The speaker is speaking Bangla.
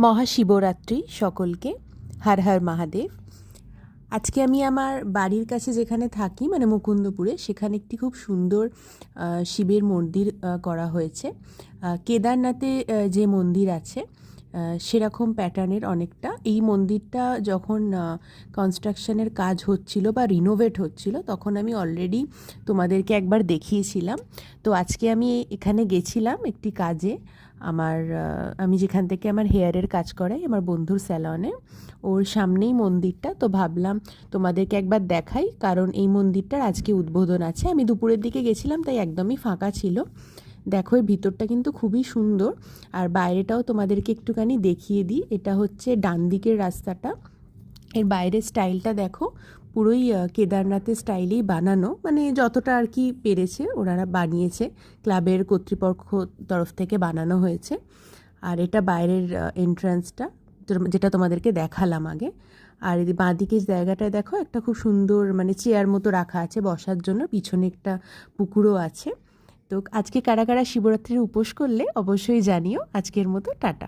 মহাশিবরাত্রি সকলকে। হর হর মহাদেব। আজকে আমি আমার বাড়ির কাছে যেখানে থাকি মানে মুকুন্দপুরে, সেখানে একটি খুব সুন্দর শিবের মন্দির করা হয়েছে। কেদারনাথে যে মন্দির আছে সেরকম প্যাটার্নের অনেকটা। এই মন্দিরটা যখন কনস্ট্রাকশনের কাজ হচ্ছিল বা রিনোভেট হচ্ছিল তখন আমি অলরেডি তোমাদেরকে একবার দেখিয়েছিলাম। তো আজকে আমি এখানে গেছিলাম একটি কাজে। আমি যেখান থেকে আমার হেয়ারের কাজ করাই, আমার বন্ধুর স্যালনে, ওর সামনেই মন্দিরটা। তো ভাবলাম তোমাদেরকে একবার দেখাই, কারণ এই মন্দিরটার আজকে উদ্বোধন আছে। আমি দুপুরের দিকে গেছিলাম, তাই একদমই ফাঁকা ছিল। দেখো এর ভিতরটা কিন্তু খুবই সুন্দর, আর বাইরেটাও তোমাদেরকে একটুখানি দেখিয়ে দিই। এটা হচ্ছে ডান দিকের রাস্তাটা। এর বাইরের স্টাইলটা দেখো, পুরোই কেদারনাথের স্টাইলেই বানানো, মানে যতটা আর কি পেরেছে ওনারা বানিয়েছে, ক্লাবের কর্তৃপক্ষ তরফ থেকে বানানো হয়েছে। আর এটা বাইরের এন্ট্রান্সটা, যেটা তোমাদেরকে দেখালাম আগে। আর এই বাঁদিকের জায়গাটায় দেখো একটা খুব সুন্দর মানে চেয়ার মতো রাখা আছে বসার জন্য, পিছনে একটা পুকুরও আছে। তো আজকে কারা কারা শিবরাত্রির উপোস করলে অবশ্যই জানিও। আজকের মতো টাটা।